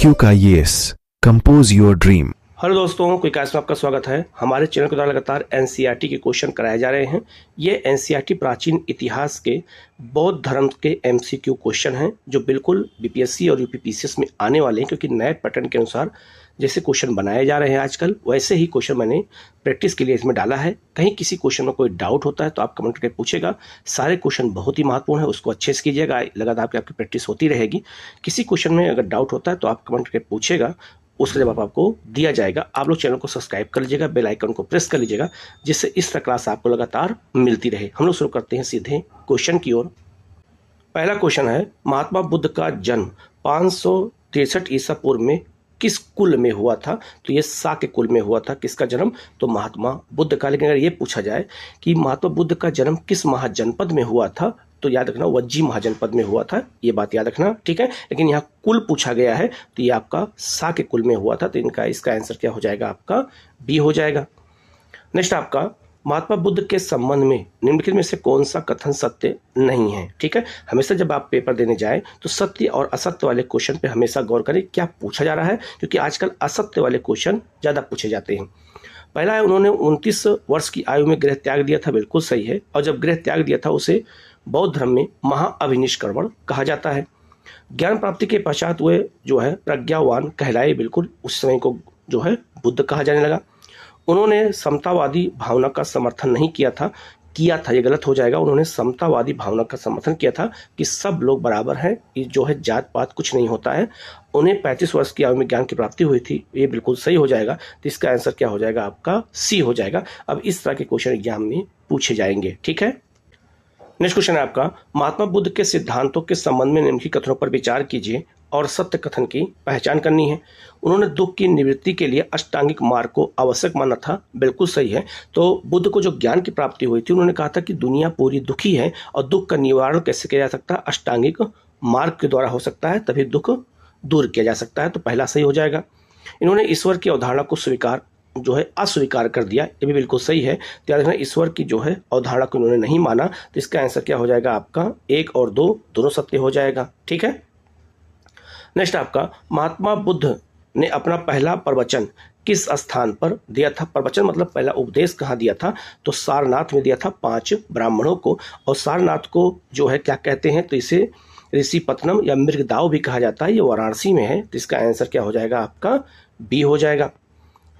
IQ का yes, compose your dream. Hello दोस्तों, कोई क्लास में आपका स्वागत है। हमारे चैनल के द्वारा लगातार एनसीईआरटी के क्वेश्चन कराए जा रहे हैं। ये एनसीईआरटी प्राचीन इतिहास के बौद्ध धर्म के एमसीक्यू क्वेश्चन हैं जो बिल्कुल बीपीएससी और यूपीपीसीएस में आने वाले हैं, क्योंकि नए पैटर्न के अनुसार जैसे क्वेश्चन बनाए जा रहे हैं आजकल, वैसे ही क्वेश्चन मैंने प्रैक्टिस के लिए इसमें डाला है। कहीं किसी क्वेश्चन में कोई डाउट होता है तो आप कमेंट करके पूछेगा। सारे क्वेश्चन बहुत ही महत्वपूर्ण है, उसको अच्छे से कीजिएगा, लगातार आपकी प्रैक्टिस होती रहेगी। किसी क्वेश्चन में अगर डाउट होता है तो आप कमेंट करके पूछेगा, उसका जवाब आपको दिया जाएगा। आप लोग चैनल को सब्सक्राइब कर लीजिएगा, बेल आइकन को प्रेस कर लीजिएगा, जिससे इस तरह क्लास आपको लगातार मिलती रहे। हम लोग शुरू करते हैं सीधे क्वेश्चन की ओर। पहला क्वेश्चन है, महात्मा बुद्ध का जन्म 563 ईसा पूर्व में किस कुल में हुआ था? तो ये शाक्य कुल में हुआ था। किसका जन्म? तो महात्मा बुद्ध का। लेकिन अगर ये पूछा जाए कि महात्मा बुद्ध का जन्म किस महाजनपद में हुआ था, तो याद रखना वज्जी महाजनपद में हुआ था। ये बात याद रखना, ठीक है। लेकिन यहाँ कुल पूछा गया है तो ये आपका शाक्य कुल में हुआ था, तो इसका आंसर क्या हो जाएगा? आपका बी हो जाएगा। नेक्स्ट आपका, महात्मा बुद्ध के संबंध में निम्नलिखित में से कौन सा कथन सत्य नहीं है? ठीक है, हमेशा जब आप पेपर देने जाएं तो सत्य और असत्य वाले क्वेश्चन पे हमेशा गौर करें क्या पूछा जा रहा है, क्योंकि आजकल असत्य वाले क्वेश्चन ज़्यादा पूछे जाते हैं। पहला है, उन्होंने 29 वर्ष की आयु में गृह त्याग दिया था। बिल्कुल सही है। और जब गृह त्याग दिया था उसे बौद्ध धर्म में महाअभिनिष्क्रमण कहा जाता है। ज्ञान प्राप्ति के पश्चात वे जो है प्रज्ञावान कहलाए। बिल्कुल उस समय को जो है बुद्ध कहा जाने लगा। उन्होंने समतावादी भावना का समर्थन नहीं किया था, ये गलत हो जाएगा। उन्होंने समतावादी भावना का समर्थन किया था कि सब लोग बराबर हैं, ये जो है जात पात कुछ नहीं होता है। उन्हें 35 वर्ष की आयु में ज्ञान की प्राप्ति हुई थी। ये बिल्कुल सही हो जाएगा। तो इसका आंसर क्या हो जाएगा? आपका सी हो जाएगा। अब इस तरह के क्वेश्चन एग्जाम में पूछे जाएंगे, ठीक है। नेक्स्ट क्वेश्चन है आपका, महात्मा बुद्ध के सिद्धांतों के संबंध में निम्नलिखित कथनों पर विचार कीजिए और सत्य कथन की पहचान करनी है। उन्होंने दुख की निवृत्ति के लिए अष्टांगिक मार्ग को आवश्यक माना था। बिल्कुल सही है। तो बुद्ध को जो ज्ञान की प्राप्ति हुई थी, उन्होंने कहा था कि दुनिया पूरी दुखी है और दुख का निवारण कैसे किया जा सकता है? अष्टांगिक मार्ग के द्वारा हो सकता है, तभी दुख दूर किया जा सकता है। तो पहला सही हो जाएगा। इन्होंने ईश्वर की अवधारणा को अस्वीकार कर दिया। ये भी बिल्कुल सही है। तो याद रखना, ईश्वर की जो है अवधारणा को इन्होंने नहीं माना। तो इसका आंसर क्या हो जाएगा? आपका 1 और 2 दोनों सत्य हो जाएगा, ठीक है। नेक्स्ट आपका, महात्मा बुद्ध ने अपना पहला प्रवचन किस स्थान पर दिया था? प्रवचन मतलब पहला उपदेश कहाँ दिया था? तो सारनाथ में दिया था 5 ब्राह्मणों को। और सारनाथ को जो है क्या कहते हैं? तो इसे ऋषिपत्नम या मृगदाव भी कहा जाता है। ये वाराणसी में है। तो इसका आंसर क्या हो जाएगा? आपका बी हो जाएगा।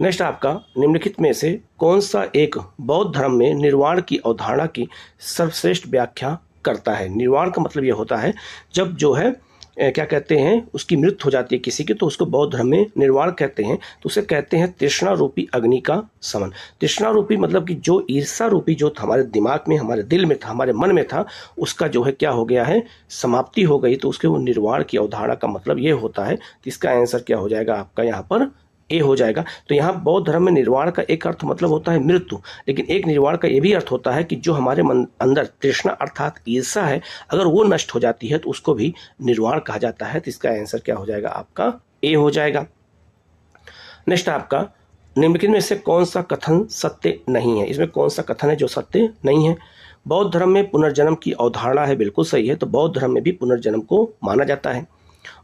नेक्स्ट आपका, निम्नलिखित में से कौन सा एक बौद्ध धर्म में निर्वाण की अवधारणा की सर्वश्रेष्ठ व्याख्या करता है? निर्वाण का मतलब यह होता है जब जो है क्या कहते हैं, उसकी मृत्यु हो जाती है किसी की, तो उसको बौद्ध धर्म में निर्वाण कहते हैं। तो उसे कहते हैं तृष्णा रूपी अग्नि का समन। तृष्णा रूपी मतलब कि जो ईर्षा रूपी जो हमारे दिमाग में, हमारे दिल में था, हमारे मन में था, उसका जो है क्या हो गया है? समाप्ति हो गई। तो उसके वो निर्वाण की अवधारणा का मतलब ये होता है। तो इसका आंसर क्या हो जाएगा? आपका यहाँ पर ए हो जाएगा। तो यहाँ बौद्ध धर्म में निर्वाण का एक अर्थ मतलब होता है मृत्यु, लेकिन एक निर्वाण का ये भी अर्थ होता है कि जो हमारे मन अंदर तृष्णा अर्थात ईर्षा है, अगर वो नष्ट हो जाती है तो उसको भी निर्वाण कहा जाता है। तो इसका आंसर क्या हो जाएगा? आपका ए हो जाएगा। नेक्स्ट आपका, निम्नलिखित में से कौन सा कथन सत्य नहीं है? इसमें कौन सा कथन है जो सत्य नहीं है? बौद्ध धर्म में पुनर्जन्म की अवधारणा है। बिल्कुल सही है। तो बौद्ध धर्म में भी पुनर्जन्म को माना जाता है।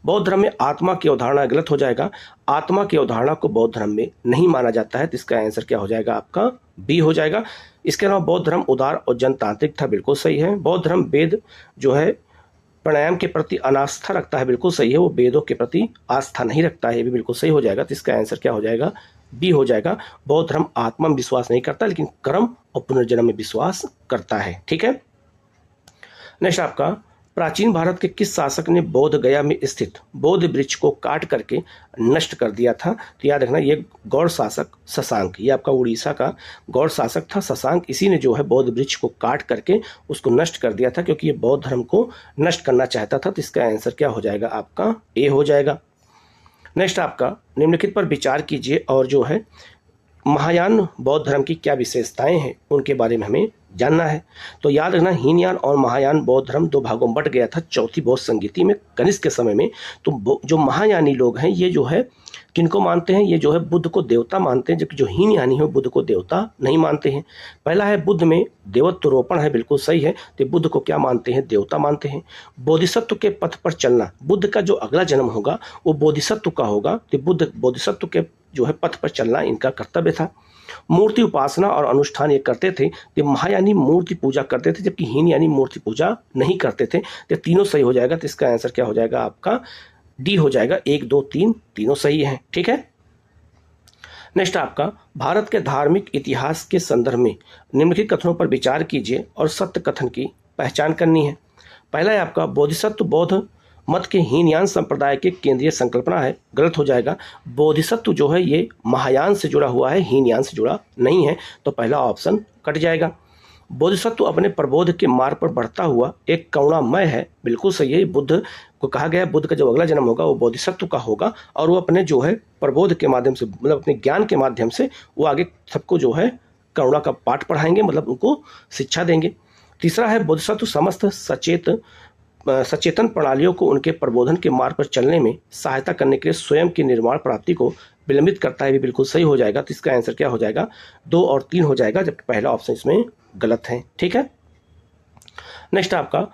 बौद्ध धर्म में आत्मा की अवधारणा गलत हो जाएगा। आत्मा की अवधारणा को बौद्ध धर्म में नहीं माना जाता है। तो इसका आंसर क्या हो जाएगा? आपका बी हो जाएगा। इसके अलावा बौद्ध धर्म उदार और जनतांत्रिक था। बिल्कुल सही है। बौद्ध धर्म वेद जो है प्राणायाम के प्रति अनास्था रखता है। बिल्कुल सही है। वो वेदों के प्रति आस्था नहीं रखता है। ये भी बिल्कुल सही हो जाएगा। तो इसका आंसर क्या हो जाएगा? बी हो जाएगा। बौद्ध धर्म आत्मा में विश्वास नहीं करता, लेकिन कर्म और पुनर्जन्म में विश्वास करता है, ठीक है। नेक्स्ट आपका, प्राचीन भारत के किस शासक ने बोध गया में स्थित बोध वृक्ष को काट करके नष्ट कर दिया था? तो याद रखना, ये गौड़ शासक शशांक, ये आपका उड़ीसा का गौड़ शासक था शशांक। इसी ने जो है बोध वृक्ष को काट करके उसको नष्ट कर दिया था, क्योंकि ये बौद्ध धर्म को नष्ट करना चाहता था। तो इसका आंसर क्या हो जाएगा? आपका ए हो जाएगा। नेक्स्ट आपका, निम्नलिखित पर विचार कीजिए और जो है महायान बौद्ध धर्म की क्या विशेषताएं हैं उनके बारे में हमें जानना है। तो याद रखना, हीनयान और महायान बौद्ध धर्म दो भागों में बट गया था चौथी बौद्ध संगीति में कनिष्क के समय में। तो जो महायानी लोग हैं ये जो है किनको मानते हैं, ये जो है बुद्ध को देवता मानते हैं, जबकि जो हीनयानी है बुद्ध को देवता नहीं मानते हैं। पहला है बुद्ध में देवत्वरोपण है, बिल्कुल सही है। तो बुद्ध को क्या मानते हैं, देवता मानते हैं। बोधिसत्व के पथ पर चलना, बुद्ध का जो अगला जन्म होगा वो बोधिसत्व का होगा। तो बुद्ध बोधिसत्व के जो है पथ पर चलना इनका कर्तव्य था। मूर्ति उपासना और अनुष्ठान ये करते थे। तो महायानी मूर्ति पूजा करते थे, जबकि हीनयानी मूर्ति पूजा नहीं करते थे। तो तीनों सही हो जाएगा। तो इसका आंसर क्या हो जाएगा, आपका डी हो जाएगा। 1 2 3 तीनों सही है। ठीक है। नेक्स्ट आपका, भारत के धार्मिक इतिहास के संदर्भ में निम्नलिखित कथनों पर विचार कीजिए और सत्य कथन की पहचान करनी है। पहला है आपका, बोधिसत्व बौद्ध मत के हीनयान संप्रदाय के केंद्रीय संकल्पना है, गलत हो जाएगा। बोधिसत्व जो है ये महायान से जुड़ा हुआ है, हीनयान से जुड़ा नहीं है। तो पहला ऑप्शन कट जाएगा। बोधिसत्व अपने प्रबोध के मार्ग पर बढ़ता हुआ एक करुणामय है, बिल्कुल सही है। बुद्ध को कहा गया बुद्ध का जो अगला जन्म होगा वो बोधिसत्व का होगा और वो अपने जो है प्रबोध के माध्यम से, मतलब अपने ज्ञान के माध्यम से वो आगे सबको जो है करुणा का पाठ पढ़ाएंगे, मतलब उनको शिक्षा देंगे। तीसरा है, बोधिसत्व समस्त सचेतन प्रणालियों को उनके प्रबोधन के मार्ग पर चलने में सहायता करने के लिए स्वयं की निर्माण प्राप्ति को विलंबित करता है, भी बिल्कुल सही हो जाएगा। तो इसका आंसर क्या हो जाएगा, 2 और 3 हो जाएगा, जबकि पहला ऑप्शन इसमें गलत है। ठीक है। नेक्स्ट आपका,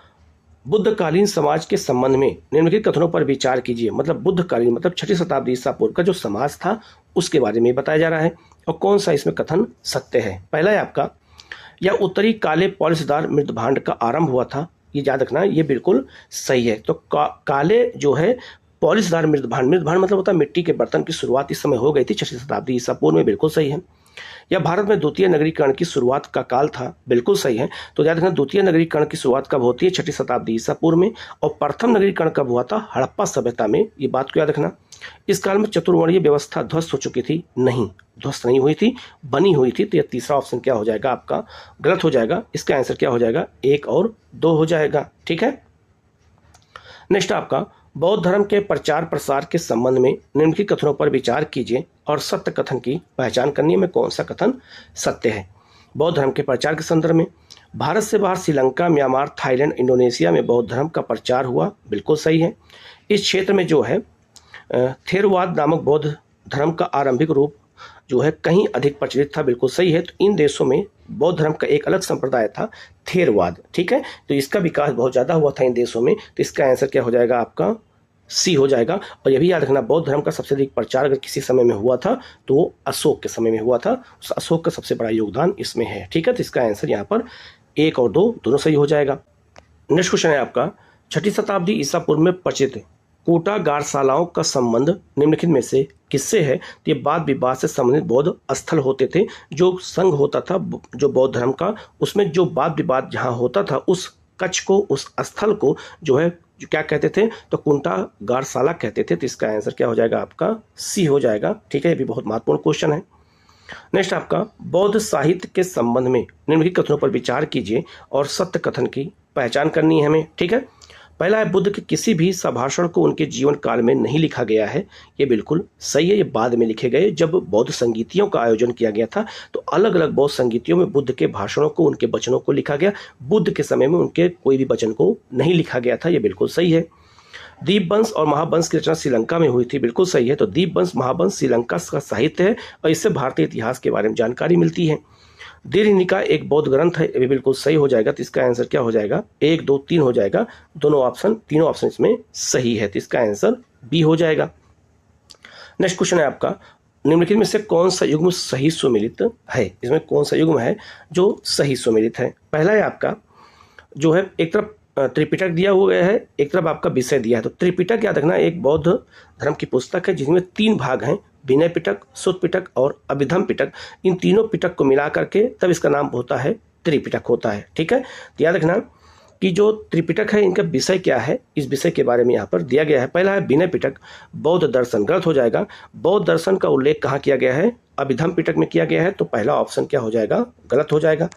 बुद्धकालीन समाज के संबंध में निम्नलिखित कथनों पर विचार कीजिए। मतलब बुद्धकालीन मतलब 6वीं शताब्दी ईसा पूर्व का जो समाज था उसके बारे में बताया जा रहा है और कौन सा इसमें कथन सत्य है। पहला है आपका, यह उत्तरी काले पॉलिशदार मृदभांड का आरंभ हुआ था, ये याद रखना, ये बिल्कुल सही है। तो काले जो है पॉलिशदार मृदभांड मतलब होता है मिट्टी के बर्तन की शुरुआत इस समय हो गई थी 6वीं शताब्दी ईसा पूर्व में, बिल्कुल सही है। यह भारत में द्वितीय नगरीकरण की शुरुआत का काल था, बिल्कुल सही है। तो याद रखना, द्वितीय नगरीकरण की शुरुआत कब होती है, 6वीं शताब्दी ईसा पूर्व में, और प्रथम नगरीकरण कब हुआ था, हड़प्पा सभ्यता में। ये बात को याद रखना। इस काल में चतुर्वर्णीय व्यवस्था ध्वस्त हो चुकी थी, नहीं ध्वस्त नहीं हुई थी, बनी हुई थी। तो यह तीसरा ऑप्शन क्या हो जाएगा, आपका गलत हो जाएगा। इसका आंसर क्या हो जाएगा, 1 और 2 हो जाएगा। ठीक है। नेक्स्ट आपका, बौद्ध धर्म के प्रचार प्रसार के संबंध में निम्नलिखित कथनों पर विचार कीजिए और सत्य कथन की पहचान करनी है, में कौन सा कथन सत्य है। बौद्ध धर्म के प्रचार के संदर्भ में भारत से बाहर श्रीलंका, म्यांमार, थाईलैंड, इंडोनेशिया में बौद्ध धर्म का प्रचार हुआ, बिल्कुल सही है। इस क्षेत्र में जो है थेरवाद नामक बौद्ध धर्म का आरंभिक रूप जो है कहीं अधिक प्रचलित था, बिल्कुल सही है। तो इन देशों में बौद्ध धर्म का एक अलग संप्रदाय था, थेरवाद। ठीक है। तो इसका विकास बहुत ज़्यादा हुआ था इन देशों में। तो इसका आंसर क्या हो जाएगा, आपका सी हो जाएगा। और यह भी याद रखना, बौद्ध धर्म का सबसे अधिक प्रचार अगर किसी समय में हुआ था तो वो अशोक के समय में हुआ था। उस अशोक का सबसे बड़ा योगदान इसमें है। ठीक है। तो इसका आंसर यहाँ पर 1 और 2 दोनों सही हो जाएगा। नेक्स्ट क्वेश्चन है आपका, 6वीं शताब्दी ईसा पूर्व में प्रचलित कूटागारशालाओं का संबंध निम्नलिखित में से किससे है। तो ये वाद विवाद से संबंधित बौद्ध स्थल होते थे। जो संघ होता था जो बौद्ध धर्म का, उसमें जो वाद विवाद जहाँ होता था उस कक्ष को, उस स्थल को जो है जो क्या कहते थे, तो कूटागारशाला कहते थे। तो इसका आंसर क्या हो जाएगा, आपका सी हो जाएगा। ठीक है। ये भी बहुत महत्वपूर्ण क्वेश्चन है। नेक्स्ट आपका, बौद्ध साहित्य के संबंध में निम्नलिखित कथनों पर विचार कीजिए और सत्य कथन की पहचान करनी है हमें। ठीक है। पहला है, बुद्ध के किसी भी संभाषण को उनके जीवन काल में नहीं लिखा गया है, ये बिल्कुल सही है। ये बाद में लिखे गए, जब बौद्ध संगीतियों का आयोजन किया गया था तो अलग अलग बौद्ध संगीतियों में बुद्ध के भाषणों को, उनके वचनों को लिखा गया। बुद्ध के समय में उनके कोई भी वचन को नहीं लिखा गया था, ये बिल्कुल सही है। दीपवंश और महावंश की रचना श्रीलंका में हुई थी, बिल्कुल सही है। तो दीपवंश महावंश श्रीलंका का साहित्य है और इससे भारतीय इतिहास के बारे में जानकारी मिलती है। दीर्घनिकाय एक बौद्ध ग्रंथ है, ये भी बिल्कुल सही हो जाएगा। तो इसका आंसर क्या हो जाएगा, 1 2 3 हो जाएगा। तीनों ऑप्शन इसमें सही है। तो इसका आंसर बी हो जाएगा। नेक्स्ट क्वेश्चन है आपका, निम्नलिखित में से कौन सा युग्म सही सुमेलित है। इसमें कौन सा युग्म है जो सही सुमेलित है। पहला है आपका जो है, एक तरफ त्रिपिटक दिया हुआ है, एक तरफ आपका विषय दिया है। तो त्रिपिटक याद रखना एक बौद्ध धर्म की पुस्तक है जिसमें 3 भाग हैं, विनय पिटक, सुत्त पिटक और अभिधम पिटक। इन तीनों पिटक को मिला करके तब इसका नाम होता है त्रिपिटक होता है। ठीक है। तो याद रखना कि जो त्रिपिटक है इनका विषय क्या है, इस विषय के बारे में यहाँ पर दिया गया है। पहला है विनय पिटक, बौद्ध दर्शन, गलत हो जाएगा। बौद्ध दर्शन का उल्लेख कहाँ किया गया है, अभिधम पिटक में किया गया है। तो पहला ऑप्शन क्या हो जाएगा, गलत हो जाएगा।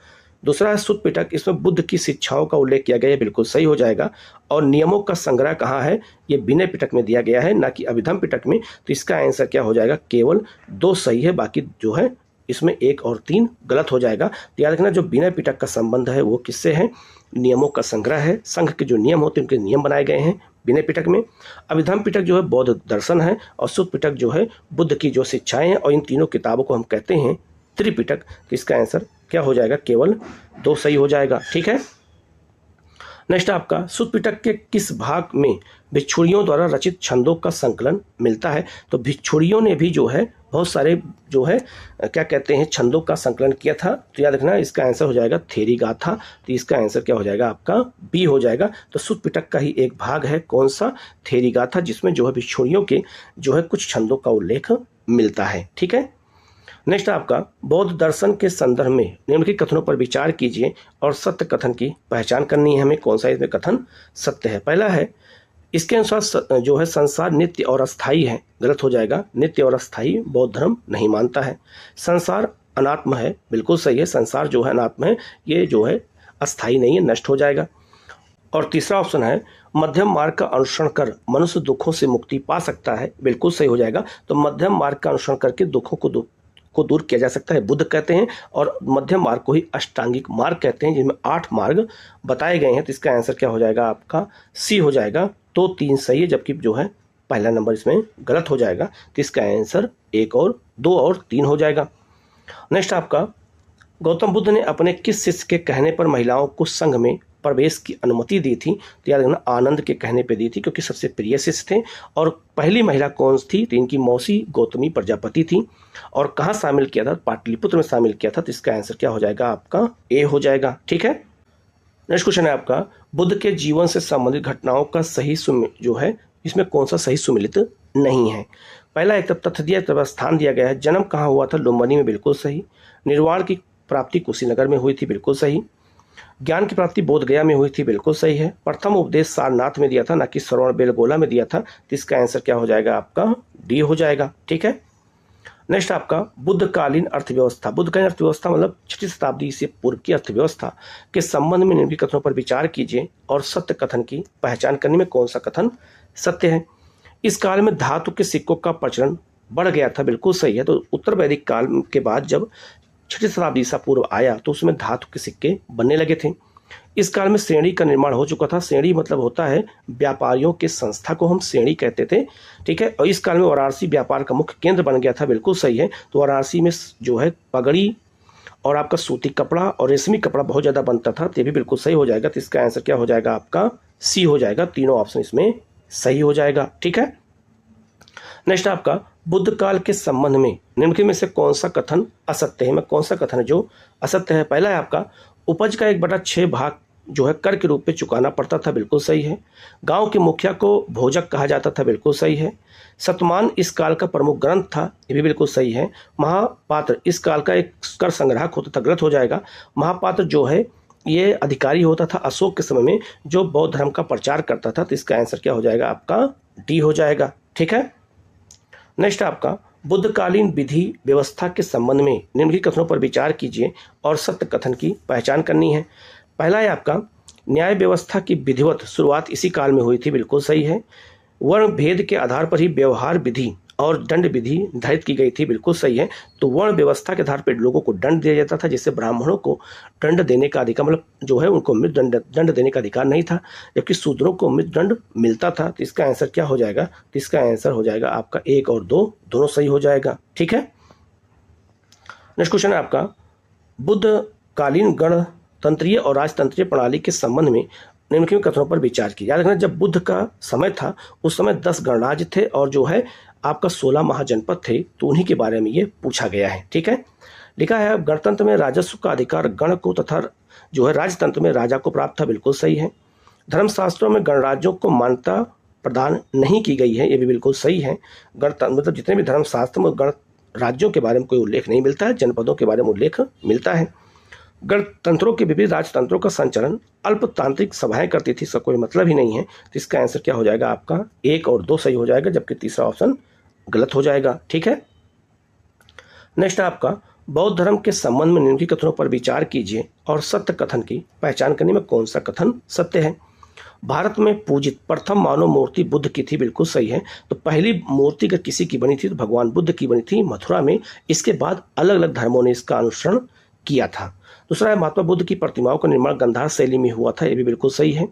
दूसरा है सुत्त पिटक, इसमें बुद्ध की शिक्षाओं का उल्लेख किया गया है, बिल्कुल सही हो जाएगा। और नियमों का संग्रह कहाँ है, ये विनय पिटक में दिया गया है, ना कि अभिधम पिटक में। तो इसका आंसर क्या हो जाएगा, केवल 2 सही है, बाकी जो है इसमें 1 और 3 गलत हो जाएगा। तो याद रखना जो विनय पिटक का संबंध है वो किससे है? नियमों का संग्रह है। संघ के जो नियम होते हैं उनके नियम बनाए गए हैं विनय पिटक में। अभिधम्म पिटक जो है बौद्ध दर्शन है और सुत्त पिटक जो है बुद्ध की जो शिक्षाएं हैं, और इन तीनों किताबों को हम कहते हैं त्रिपिटक। तो इसका आंसर क्या हो जाएगा? केवल 2 सही हो जाएगा। ठीक है। नेक्स्ट आपका सुत्त पिटक के किस भाग में भिक्षुणियों द्वारा रचित छंदों का संकलन मिलता है? तो भिक्षुणियों ने भी जो है बहुत सारे जो है क्या कहते हैं छंदों का संकलन किया था। तो याद रखना इसका आंसर हो जाएगा थेरी गाथा। तो इसका आंसर क्या हो जाएगा? आपका बी हो जाएगा। तो सुत्त पिटक का ही एक भाग है कौन सा? थेरी गाथा, जिसमें जो है भिक्षुणियों के जो है कुछ छंदों का उल्लेख मिलता है। ठीक है। नेक्स्ट आपका बौद्ध दर्शन के संदर्भ में निम्नलिखित कथनों पर विचार कीजिए और सत्य कथन की पहचान करनी है हमें। कौन सा इसमें कथन सत्य है? पहला है इसके अनुसार जो है संसार नित्य और अस्थायी है। गलत हो जाएगा। नित्य और अस्थायी बौद्ध धर्म नहीं मानता है। संसार अनात्म है। बिल्कुल सही है। संसार जो है अनात्म है, ये जो है अस्थायी नहीं है, नष्ट हो जाएगा। और तीसरा ऑप्शन है मध्यम मार्ग का अनुसरण कर मनुष्य दुखों से मुक्ति पा सकता है। बिल्कुल सही हो जाएगा। तो मध्यम मार्ग का अनुसरण करके दुखों को दूर किया जा सकता है, बुद्ध कहते हैं। और मध्यम मार्ग को ही अष्टांगिक मार्ग कहते हैं, जिसमें 8 मार्ग बताए गए हैं। तो इसका आंसर क्या हो जाएगा? आपका सी हो जाएगा। तो 3 सही है, जबकि जो है पहला नंबर इसमें गलत हो जाएगा। तो इसका आंसर 1 और 2 और 3 हो जाएगा। नेक्स्ट आपका गौतम बुद्ध ने अपने किस शिष्य के कहने पर महिलाओं को संघ में प्रवेश की अनुमति दी थी? तो याद रखना आनंद के कहने पे दी थी, क्योंकि सबसे प्रिय शिष्य थे। और पहली महिला कौन थी? तो इनकी मौसी गौतमी प्रजापति थी। और कहाँ शामिल किया था? पाटलिपुत्र में शामिल किया था। तो इसका आंसर क्या हो जाएगा? आपका ए हो जाएगा। ठीक है। नेक्स्ट क्वेश्चन है आपका बुद्ध के जीवन से संबंधित घटनाओं का सही जो है इसमें कौन सा सही सुमिलित नहीं है? पहला एक तथ्य दिया, तब स्थान दिया गया है। जन्म कहाँ हुआ था? लुम्बिनी में। बिल्कुल सही। निर्वाण की प्राप्ति कुशीनगर में हुई थी। बिल्कुल सही। ज्ञान की प्राप्ति बोध गया में हुई थी। बिल्कुल सही है। प्रथम उपदेश सारनाथ में दिया था, ना कि श्रवण बेलगोला में दिया था। तो इसका आंसर क्या हो जाएगा? आपका डी हो जाएगा। ठीक है। नेक्स्ट आपका बुद्धकालीन अर्थव्यवस्था। बुद्धकालीन अर्थव्यवस्था मतलब 6वीं शताब्दी से पूर्व की अर्थव्यवस्था के संबंध में निम्नलिखित कथनों पर विचार कीजिए और सत्य कथन की पहचान करने में कौन सा कथन सत्य है? इस काल में धातु के सिक्कों का प्रचलन बढ़ गया था। बिल्कुल सही है। तो उत्तर वैदिक काल के बाद जब 6वीं शताब्दी ईसा पूर्व आया तो उसमें धातु के सिक्के बनने लगे थे। इस काल में श्रेणी का निर्माण हो चुका था। श्रेणी मतलब होता है व्यापारियों के संस्था को हम श्रेणी कहते थे। ठीक है। और इस काल में वाराणसी व्यापार का मुख्य केंद्र बन गया था। बिल्कुल सही है। तो वाराणसी में जो है पगड़ी और आपका सूती कपड़ा और रेशमी कपड़ा बहुत ज़्यादा बनता था। तो ये भी बिल्कुल सही हो जाएगा। तो इसका आंसर क्या हो जाएगा? आपका सी हो जाएगा। तीनों ऑप्शन इसमें सही हो जाएगा। ठीक है। नेक्स्ट आपका बुद्ध काल के संबंध में निम्नलिखित में से कौन सा कथन असत्य है? में कौन सा कथन है जो असत्य है? पहला है आपका उपज का 1/6 भाग जो है कर के रूप में चुकाना पड़ता था। बिल्कुल सही है। गांव के मुखिया को भोजक कहा जाता था। बिल्कुल सही है। शतमान इस काल का प्रमुख ग्रंथ था। ये भी बिल्कुल सही है। महापात्र इस काल का एक कर संग्राहक होता था। गलत हो जाएगा। महापात्र जो है ये अधिकारी होता था अशोक के समय में, जो बौद्ध धर्म का प्रचार करता था। तो इसका आंसर क्या हो जाएगा? आपका डी हो जाएगा। ठीक है। नेक्स्ट आपका बुद्धकालीन विधि व्यवस्था के संबंध में निम्नलिखित कथनों पर विचार कीजिए और सत्य कथन की पहचान करनी है। पहला है आपका न्याय व्यवस्था की विधिवत शुरुआत इसी काल में हुई थी। बिल्कुल सही है। वर्ण भेद के आधार पर ही व्यवहार विधि और दंड विधि निर्धारित की गई थी। बिल्कुल सही है। तो वर्ण व्यवस्था के आधार पर लोगों को दंड दिया जाता था, जिससे ब्राह्मणों को दंड देने का अधिकार मतलब जो है उनको मृत्यु दंड देने का अधिकार नहीं था, जबकि शूद्रों को मृत्यु दंड मिलता था। तो इसका आंसर क्या हो जाएगा? तो इसका आंसर हो जाएगा आपका 1 और 2 दोनों सही हो जाएगा। ठीक है। नेक्स्ट क्वेश्चन है आपका बुद्धकालीन गणतंत्रीय और राजतंत्रीय प्रणाली के संबंध में निम्नलिखित कथनों पर विचार किया। याद रखना जब बुद्ध का समय था उस समय 10 गणराज्य थे और जो है आपका 16 महाजनपद थे। तो उन्हीं के बारे में ये पूछा गया है। ठीक है। लिखा है गणतंत्र में राजस्व का अधिकार गण को तथा जो है राजतंत्र में राजा को प्राप्त था। बिल्कुल सही है। धर्मशास्त्रों में गणराज्यों को मान्यता प्रदान नहीं की गई है। ये भी बिल्कुल सही है। गणतंत्र मतलब जितने भी धर्मशास्त्र में गण राज्यों के बारे में कोई उल्लेख नहीं मिलता है, जनपदों के बारे में उल्लेख मिलता है। गणतंत्रों के विपरीत राजतंत्रों का संचालन अल्पतांत्रिक सभाएं करती थी। इसका कोई मतलब ही नहीं है। तो इसका आंसर क्या हो जाएगा? आपका 1 और 2 सही हो जाएगा, जबकि तीसरा ऑप्शन गलत हो जाएगा। ठीक है। नेक्स्ट आपका बौद्ध धर्म के संबंध में निम्नलिखित कथनों पर विचार कीजिए और सत्य कथन की पहचान करने में कौन सा कथन सत्य है? भारत में पूजित प्रथम मानव मूर्ति बुद्ध की थी, बिल्कुल सही है। तो पहली मूर्ति अगर किसी की बनी थी तो भगवान बुद्ध की बनी थी मथुरा में। इसके बाद अलग अलग धर्मों ने इसका अनुसरण किया था। दूसरा है महात्मा बुद्ध की प्रतिमाओं का निर्माण गांधार शैली में हुआ था, ये भी बिल्कुल सही है।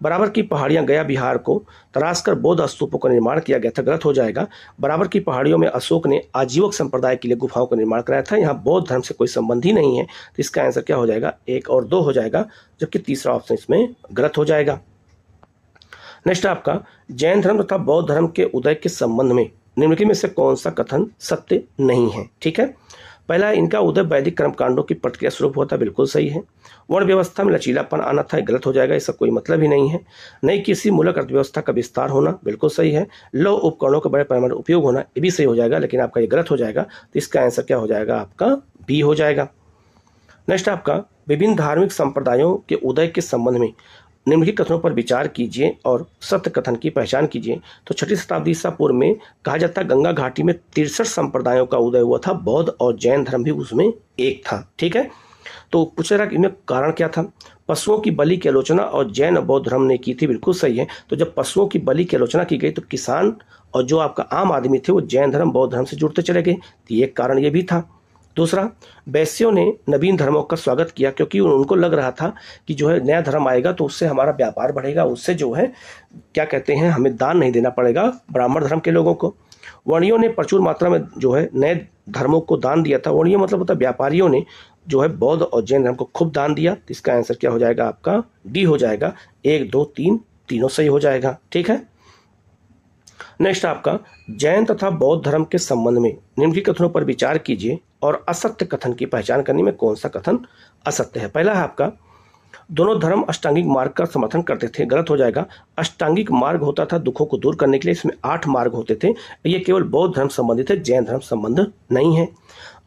बराबर की पहाड़ियां गया बिहार को तराश कर बौद्ध स्तूपों का निर्माण किया गया था, गलत हो जाएगा। बराबर की पहाड़ियों में अशोक ने आजीवक संप्रदाय के लिए गुफाओं का निर्माण कराया था, यहाँ बौद्ध धर्म से कोई संबंध ही नहीं है, तो इसका आंसर क्या हो जाएगा, 1 और 2 हो जाएगा, जबकि तीसरा ऑप्शन इसमें गलत हो जाएगा। नेक्स्ट आपका जैन धर्म तथा बौद्ध धर्म के उदय के संबंध में निम्नलिखित में से कौन सा कथन सत्य नहीं है, ठीक है। पहला, इनका उदय वैदिक कर्मकांडों की प्रक्रिया स्वरूप होता, बिल्कुल सही है। वर्ण व्यवस्था में लचीलापन आना था, गलत हो जाएगा, इसका कोई मतलब ही नहीं है। नई किसी मूलक अर्थव्यवस्था का विस्तार होना, बिल्कुल सही है। लौह उपकरणों का बड़े पैमाने पर उपयोग होना, ये भी सही हो जाएगा, लेकिन आपका ये गलत हो जाएगा, तो इसका आंसर क्या हो जाएगा, आपका बी हो जाएगा। नेक्स्ट आपका विभिन्न धार्मिक संप्रदायों के उदय के संबंध में निम्नलिखित कथनों पर विचार कीजिए और सत्य कथन की पहचान कीजिए। तो 6वीं शताब्दी ईसा पूर्व में कहा जाता है गंगा घाटी में 63 संप्रदायों का उदय हुआ था, बौद्ध और जैन धर्म भी उसमें एक था, ठीक है। तो पूछा रहा कि इनमें कारण क्या था। पशुओं की बलि की आलोचना और जैन और बौद्ध धर्म ने की थी, बिल्कुल सही है। तो जब पशुओं की बलि की आलोचना की गई तो किसान और जो आपका आम आदमी थे वो जैन धर्म बौद्ध धर्म से जुड़ते चले गए, तो ये कारण ये भी था। दूसरा, वैश्यों ने नवीन धर्मों का स्वागत किया क्योंकि उनको लग रहा था कि जो है नया धर्म आएगा तो उससे हमारा व्यापार बढ़ेगा, उससे जो है क्या कहते हैं हमें दान नहीं देना पड़ेगा ब्राह्मण धर्म के लोगों को। वर्णियों ने प्रचुर मात्रा में जो है नए धर्मों को दान दिया था। वर्णियों मतलब होता है व्यापारियों ने जो है बौद्ध और जैन धर्म को खूब दान दिया, तो इसका आंसर क्या हो जाएगा, आपका डी हो जाएगा। 1, 2, 3 तीनों सही हो जाएगा, ठीक है। नेक्स्ट आपका जैन तथा बौद्ध धर्म के संबंध में निम्नलिखित कथनों पर विचार कीजिए और असत्य कथन की पहचान करने में कौन सा कथन असत्य है। पहला है आपका दोनों धर्म अष्टांगिक मार्ग का समर्थन करते थे, गलत हो जाएगा। अष्टांगिक मार्ग होता था दुखों को दूर करने के लिए, इसमें 8 मार्ग होते थे, ये केवल बौद्ध धर्म संबंधित है, जैन धर्म संबंध नहीं है।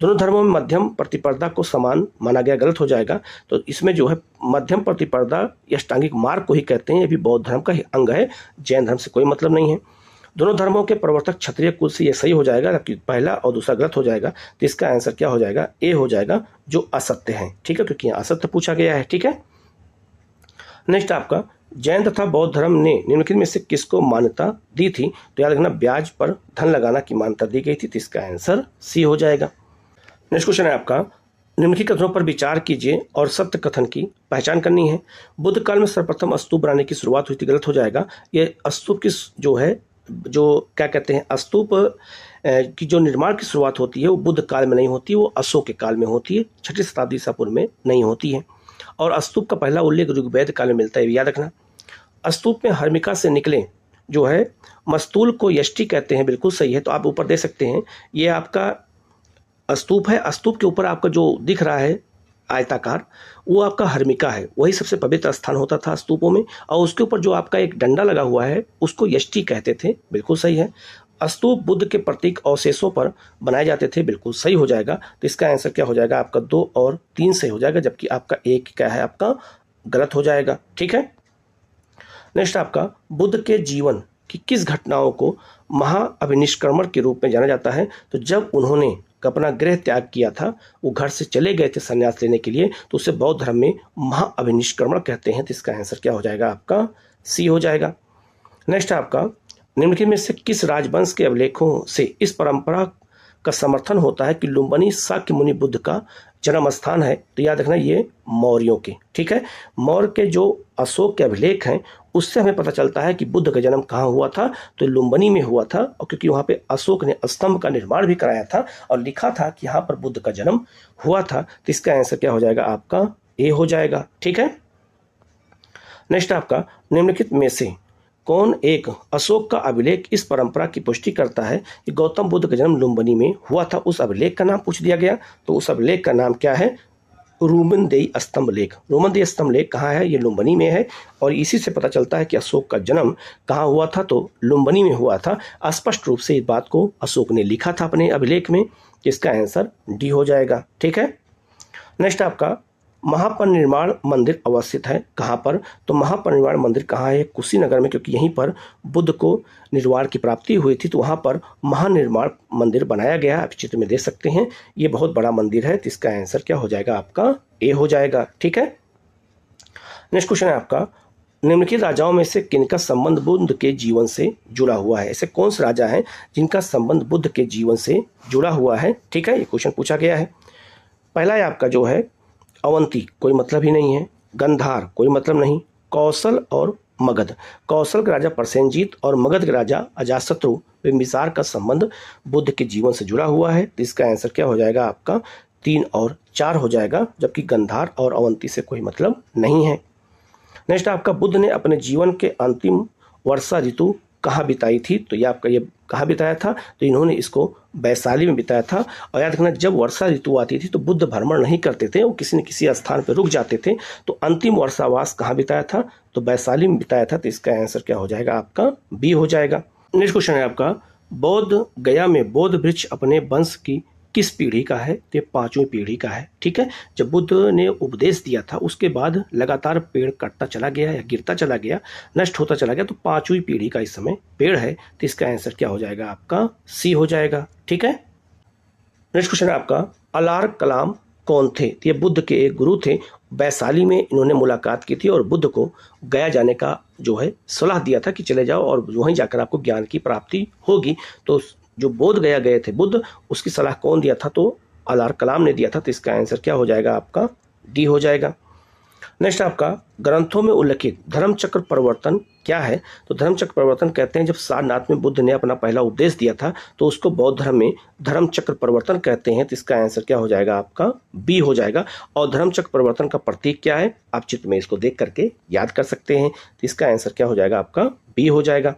दोनों धर्मों में मध्यम प्रतिस्पर्धा को समान माना गया, गलत हो जाएगा। तो इसमें जो है मध्यम प्रतिस्पर्धा या अष्टांगिक मार्ग को ही कहते हैं, ये भी बौद्ध धर्म का ही अंग है, जैन धर्म से कोई मतलब नहीं है। दोनों धर्मों के प्रवर्तक क्षत्रिय कुल से, ये सही हो जाएगा, जबकि पहला और दूसरा गलत हो जाएगा, तो इसका आंसर क्या हो जाएगा, ए हो जाएगा, जो असत्य है, ठीक है, क्योंकि यहाँ असत्य पूछा गया है, ठीक है। नेक्स्ट आपका जैन तथा बौद्ध धर्म ने निम्नलिखित में से किसको मान्यता दी थी, तो याद रखना ब्याज पर धन लगाना की मान्यता दी गई थी, तो इसका आंसर सी हो जाएगा। नेक्स्ट क्वेश्चन है आपका निम्नलिखित कथनों पर विचार कीजिए और सत्य कथन की पहचान करनी है। बुद्ध काल में सर्वप्रथम स्तूप बनाने की शुरुआत हुई थी, गलत हो जाएगा। ये स्तूप की जो है जो क्या कहते हैं स्तूप की जो निर्माण की शुरुआत होती है वो बुद्ध काल में नहीं होती, वो अशोक के काल में होती है, 6वीं शताब्दी ईसा पूर्व में नहीं होती है। और स्तूप का पहला उल्लेख ऋग्वेद काल में मिलता है, याद रखना। स्तूप में हर्मिका से निकले जो है मस्तूल को यष्टि कहते हैं, बिल्कुल सही है। तो आप ऊपर देख सकते हैं ये आपका स्तूप है, स्तूप के ऊपर आपका जो दिख रहा है आयताकार वो आपका हर्मिका है, वही सबसे पवित्र स्थान होता था स्तूपों में, और उसके ऊपर जो आपका एक डंडा लगा हुआ है उसको यष्टि कहते थे, बिल्कुल सही है। स्तूप बुद्ध के प्रतीक अवशेषों पर बनाए जाते थे, बिल्कुल सही हो जाएगा। तो इसका आंसर क्या हो जाएगा, आपका 2 और 3 सही हो जाएगा, जबकि आपका 1 क्या है आपका गलत हो जाएगा, ठीक है। नेक्स्ट आपका बुद्ध के जीवन की किस घटनाओं को महाअभिनिष्क्रमण के रूप में जाना जाता है, तो जब उन्होंने अपना गृह त्याग किया था, वो घर से चले गए थे संन्यास लेने के लिए, तो उसे बौद्ध धर्म में महाअभिनिष्क्रमण कहते हैं, तो इसका आंसर क्या हो जाएगा, आपका सी हो जाएगा। नेक्स्ट आपका निम्नलिखित में से किस राजवंश के अभिलेखों से इस परंपरा का समर्थन होता है कि लुम्बिनी शाक्य मुनि बुद्ध का जन्म स्थान है, तो याद रखना ये मौर्यों के, ठीक है। मौर्य के जो अशोक के अभिलेख हैं उससे हमें पता चलता है कि बुद्ध का जन्म कहाँ हुआ था, तो लुम्बिनी में हुआ था, और क्योंकि वहाँ पे अशोक ने स्तंभ का निर्माण भी कराया था और लिखा था कि यहाँ पर बुद्ध का जन्म हुआ था, तो इसका आंसर क्या हो जाएगा, आपका ए हो जाएगा, ठीक है। नेक्स्ट आपका निम्नलिखित में से कौन एक अशोक का अभिलेख इस परंपरा की पुष्टि करता है कि गौतम बुद्ध का जन्म लुम्बिनी में हुआ था, उस अभिलेख का नाम पूछ दिया गया। तो उस अभिलेख का नाम क्या है, रोमनदेई स्तंभ लेख। रोमनदेई स्तंभ लेख कहाँ है, ये लुम्बिनी में है, और इसी से पता चलता है कि अशोक का जन्म कहाँ हुआ था, तो लुम्बिनी में हुआ था। स्पष्ट रूप से इस बात को अशोक ने लिखा था अपने अभिलेख में, इसका आंसर डी हो जाएगा, ठीक है। नेक्स्ट आपका महापरिनिर्वाण मंदिर अवस्थित है कहाँ पर, तो महापरिनिर्वाण मंदिर कहाँ है, कुशीनगर में, क्योंकि यहीं पर बुद्ध को निर्वाण की प्राप्ति हुई थी, तो वहाँ पर महानिर्वाण मंदिर बनाया गया, आप चित्र में देख सकते हैं, ये बहुत बड़ा मंदिर है, तो इसका आंसर क्या हो जाएगा, आपका ए हो जाएगा, ठीक है। नेक्स्ट क्वेश्चन है आपका निम्नलिखित राजाओं में से किनका संबंध बुद्ध के जीवन से जुड़ा हुआ है? ऐसे कौन से राजा हैं जिनका संबंध बुद्ध के जीवन से जुड़ा हुआ है? ठीक है, ये क्वेश्चन पूछा गया है। पहला है आपका जो है अवंती, कोई मतलब ही नहीं है। गंधार, कोई मतलब नहीं। कौशल और मगध, कौशल के राजा प्रसेनजीत और मगध के राजा अजातशत्रु बिंबिसार का संबंध बुद्ध के जीवन से जुड़ा हुआ है। तो इसका आंसर क्या हो जाएगा आपका? 3 और 4 हो जाएगा, जबकि गंधार और अवंती से कोई मतलब नहीं है। नेक्स्ट आपका बुद्ध ने अपने जीवन के अंतिम वर्षा ऋतु कहाँ बिताई थी? तो ये आपका ये कहाँ बिताया था? तो इन्होंने इसको वैशाली में बिताया था। और याद रखना, जब वर्षा ऋतु आती थी तो बुद्ध भ्रमण नहीं करते थे, वो किसी न किसी स्थान पर रुक जाते थे। तो अंतिम वर्षावास कहाँ बिताया था? तो वैशाली में बिताया था। तो इसका आंसर क्या हो जाएगा आपका? बी हो जाएगा। नेक्स्ट क्वेश्चन है आपका, बोध गया में बोध वृक्ष अपने वंश की किस पीढ़ी का है? तो 5वीं पीढ़ी का है। ठीक है, जब बुद्ध ने उपदेश दिया था उसके बाद लगातार पेड़ कटता चला गया या गिरता चला गया, नष्ट होता चला गया। तो 5वीं पीढ़ी का इस समय पेड़ है। तो इसका आंसर क्या हो जाएगा आपका? सी हो जाएगा। ठीक है, नेक्स्ट क्वेश्चन है आपका, अलार कलाम कौन थे? तो ये बुद्ध के एक गुरु थे। वैशाली में इन्होंने मुलाकात की थी और बुद्ध को गया जाने का जो है सलाह दिया था कि चले जाओ और वहीं जाकर आपको ज्ञान की प्राप्ति होगी। तो जो बोध गया गए थे बुद्ध, उसकी सलाह कौन दिया था? तो अलार कलाम ने दिया था। तो इसका आंसर क्या हो जाएगा आपका? डी हो जाएगा। नेक्स्ट आपका, ग्रंथों में उल्लिखित धर्म चक्र परिवर्तन क्या है? तो धर्म चक्र परिवर्तन कहते हैं जब सारनाथ में बुद्ध ने अपना पहला उपदेश दिया था तो उसको बौद्ध धर्म में धर्म चक्र परिवर्तन कहते हैं। तो इसका आंसर क्या हो जाएगा आपका? बी हो जाएगा। और धर्म चक्र परिवर्तन का प्रतीक क्या है? आप चित्र में इसको देख करके याद कर सकते हैं। तो इसका आंसर क्या हो जाएगा आपका? बी हो जाएगा।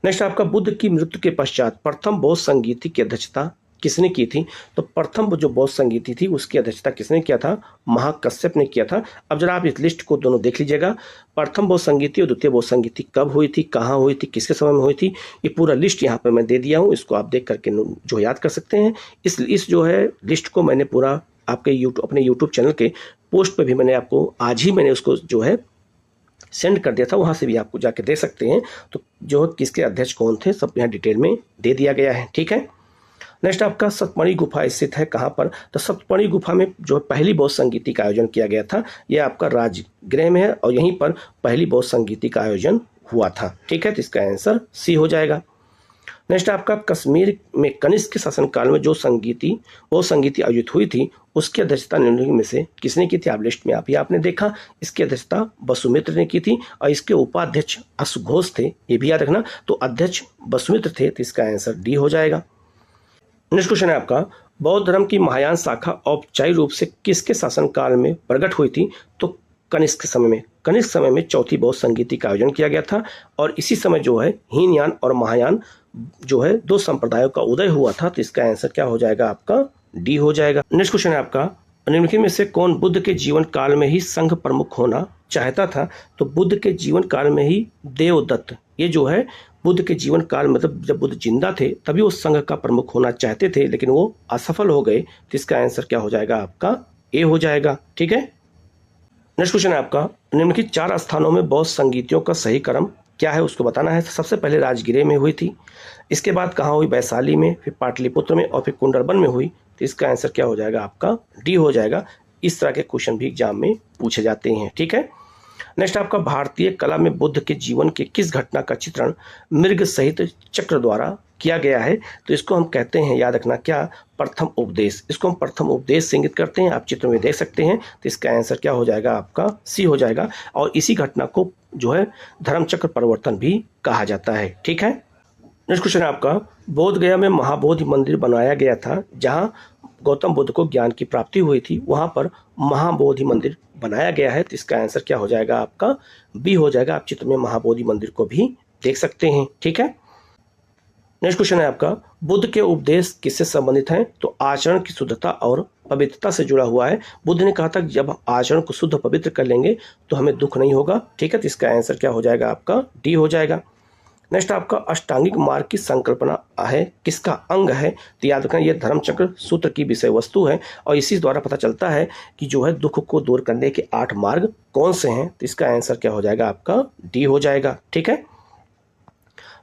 नेक्स्ट आपका, बुद्ध की मृत्यु के पश्चात प्रथम बौद्ध संगीति की अध्यक्षता किसने की थी? तो प्रथम जो बौद्ध संगीति थी उसकी अध्यक्षता किसने किया था? महाकश्यप ने किया था। अब जरा आप इस लिस्ट को दोनों देख लीजिएगा, प्रथम बौद्ध संगीति और द्वितीय बौद्ध संगीति कब हुई थी, कहाँ हुई थी, किसके समय में हुई थी, ये पूरा लिस्ट यहाँ पर मैं दे दिया हूँ। इसको आप देख करके जो याद कर सकते हैं। इस जो है लिस्ट को मैंने पूरा आपके अपने यूट्यूब चैनल के पोस्ट पर भी मैंने आपको आज ही मैंने उसको जो है सेंड कर दिया था, वहाँ से भी आपको जाके दे सकते हैं। तो जो किसके अध्यक्ष कौन थे सब यहाँ डिटेल में दे दिया गया है। ठीक है, नेक्स्ट आपका, सतमणि गुफा स्थित है कहाँ पर? तो सतमणि गुफा में जो पहली बौद्ध संगीति का आयोजन किया गया था यह आपका राजगृह में है और यहीं पर पहली बौद्ध संगीति का आयोजन हुआ था। ठीक है, तो इसका आंसर सी हो जाएगा। नेक्स्ट आपका, कश्मीर में कनिष्क के शासनकाल में जो संगीति आयोजित हुई थी उसकी अध्यक्षता निम्नलिखित में से किसने की थी? आप लिस्ट में आपने देखा, इसकी अध्यक्षता वसुमित्र ने की थी और इसके उपाध्यक्ष अश्वघोष थे, ये भी याद रखना। तो अध्यक्ष वसुमित्र थे। तो इसका आंसर डी हो जाएगा। नेक्स्ट क्वेश्चन है आपका, बौद्ध धर्म की महायान शाखा औपचारिक रूप से किसके शासनकाल में प्रकट हुई थी? तो कनिष्क समय में चौथी बौद्ध संगीति का आयोजन किया गया था और इसी समय जो है हीनयान और महायान जो है 2 संप्रदायों का उदय हुआ था। तो इसका आंसर क्या हो जाएगा आपका? डी हो जाएगा। नेक्स्ट क्वेश्चन है आपका, निम्नलिखित में से कौन बुद्ध के जीवन काल में ही संघ प्रमुख होना चाहता था? तो बुद्ध के जीवन काल में ही देवदत्त, ये जो है बुद्ध के जीवन काल मतलब जब बुद्ध जिंदा थे तभी वो संघ का प्रमुख होना चाहते थे, लेकिन वो असफल हो गए। तो इसका आंसर क्या हो जाएगा आपका? ए हो जाएगा। ठीक है, नेक्स्ट क्वेश्चन है आपका, निम्नलिखित 4 स्थानों में बौद्ध संगीतियों का सही क्रम क्या है उसको बताना है। सबसे पहले राजगृह में हुई थी, इसके बाद कहाँ हुई? वैशाली में, फिर पाटलिपुत्र में और फिर कुंडलबन में हुई। तो इसका आंसर क्या हो जाएगा आपका? डी हो जाएगा। इस तरह के क्वेश्चन भी एग्जाम में पूछे जाते हैं। ठीक है, नेक्स्ट आपका, भारतीय कला में बुद्ध के जीवन के किस घटना का चित्रण मृग सहित चक्र द्वारा किया गया है? तो इसको हम कहते हैं, याद रखना क्या? प्रथम उपदेश। इसको हम प्रथम उपदेश से इंगित करते हैं, आप चित्र में देख सकते हैं। तो इसका आंसर क्या हो जाएगा आपका? सी हो जाएगा। और इसी घटना को जो है धर्म चक्र परिवर्तन भी कहा जाता है। ठीक है, नेक्स्ट क्वेश्चन है आपका, बोध गया में महाबोधि मंदिर बनाया गया था जहां गौतम बुद्ध को ज्ञान की प्राप्ति हुई थी, वहां पर महाबोधि मंदिर बनाया गया है। तो इसका आंसर क्या हो जाएगा आपका? बी हो जाएगा। आप चित्र में महाबोधि मंदिर को भी देख सकते हैं। ठीक है, नेक्स्ट क्वेश्चन है आपका, बुद्ध के उपदेश किससे संबंधित हैं? तो आचरण की शुद्धता और पवित्रता से जुड़ा हुआ है। बुद्ध ने कहा था कि जब आचरण को शुद्ध पवित्र कर लेंगे तो हमें दुख नहीं होगा। ठीक है, तो इसका आंसर क्या हो जाएगा आपका? डी हो जाएगा। नेक्स्ट आपका, अष्टांगिक मार्ग की संकल्पना है किसका अंग है? तो याद रखना, यह धर्म चक्र सूत्र की विषय वस्तु है और इसी द्वारा पता चलता है कि जो है दुख को दूर करने के 8 मार्ग कौन से हैं। तो इसका आंसर क्या हो जाएगा आपका? डी हो जाएगा। ठीक है,